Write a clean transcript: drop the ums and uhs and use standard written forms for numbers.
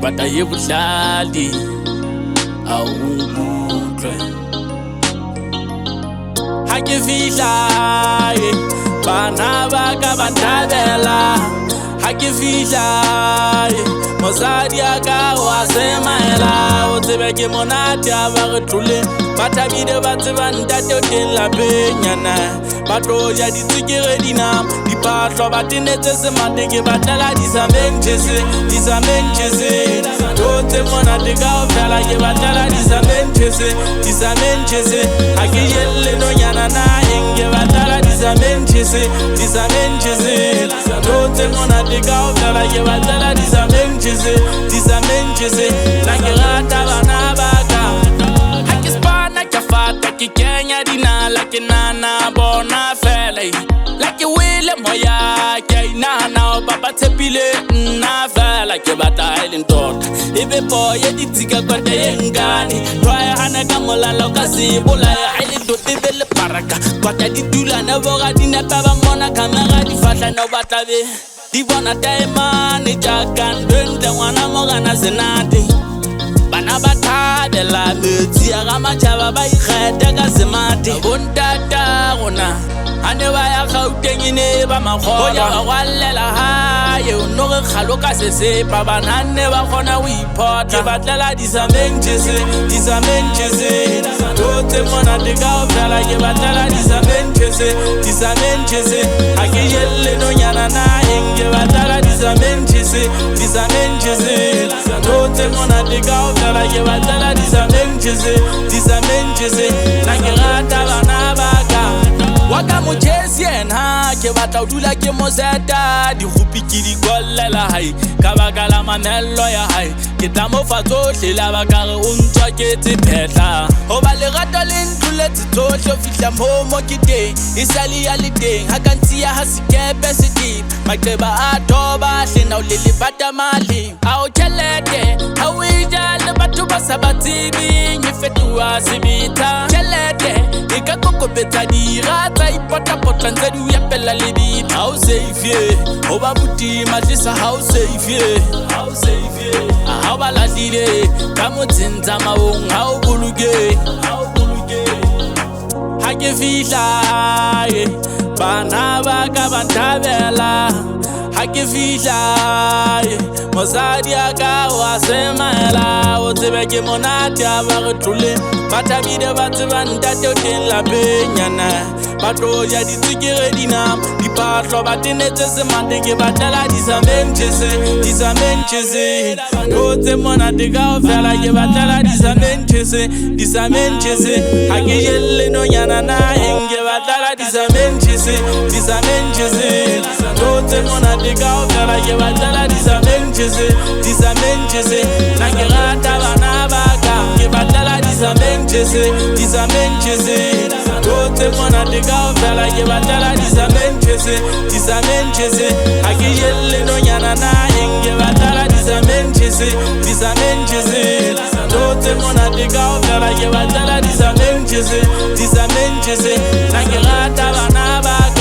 But I have Lali, I won't I give it Banaba Gabantabella, I give it Mozadi Agawa Semaela, Otebeki Monatia Vagatule, Batabide Batavanda in La Peñana, Batoya di Tigiredina, di Patro Batinete, Mandeke Batala, Disamenchese, Tote Monatica, Vela, Batala, Disamenchese, Agile no Yanana, Ingevatala, Disamenchese, Tote Monatica, Vela, Batala, Disamenchese, Nagerata Banabaka, Hakispana Kafata, Kenya Dina, like Nana, Bona Fele, like you will, Moya, Kaina, Papa Tepile, Nafa, like a Bata Island Talk. If a boy, Editica Gani, try Hanakamola, Locasi, Bola, Island to Tibele Paraka, but I did do never got in a Pavamona camera, the fashion of Batave. Divana Diamond, Jack and Brenda, one among us and nothing. Banabata de la Mutia Ramachava by Hedagazemati, Bundata, I never have out in a Bamahoya, Walela, you know, Haloka say, Baba, never on a wee pot, but Lala disamenches, Tote Mona de Gavella, Givatala disamenches, I can yell no Yanana, Givatala disamenches, Tote Mona de Gavella, Givatala disamenches, Nagarata Banabaka. Waka mujesi na ke bata udula ke mozeta di rupikiri golla la hai kabagala manello ya hai ke tamo fatso hlela bakare untwa ke tephetla ho ba le rata le ntule tsotlo fihla mo ke teng isali ya le teng ha kantsi ya ha sikepe se deep maqeba a thoba hlena o le lebata mali a o chelete ha o ijala batho ba sabatsibi ngifetua sibita chelete ikakokopetsa dira Pota potlanza du yapela lebi how safe oba butima tlisa how safe how baladile kamotsenza maong how buluke ha ke fihla bana ba ka bantabela ha ke fihla mosadi aka wa semaela o tsebeke monate a ba re tlole batabide ba tsebanta teng la penyana Batoya di Tigiredina, di Patro Batinete, Mandeke Batala, Disamenchese, Tote Mona de Gavella, Givatala, Disamenchese, Agile no Yanana, Ingevatala, Disamenchese, Tote Mona de Gavella, Givatala, Disamenchese, Nagerata Banabaka, Givatala, Disamenchese, Tote Mona de Gavella, Givatala, Disamenchese, Agile no Yanana, Ingevatala, Disamenchese, Tote Mona de Gavella, Givatala, Disamenchese, Nagerata Banabaka.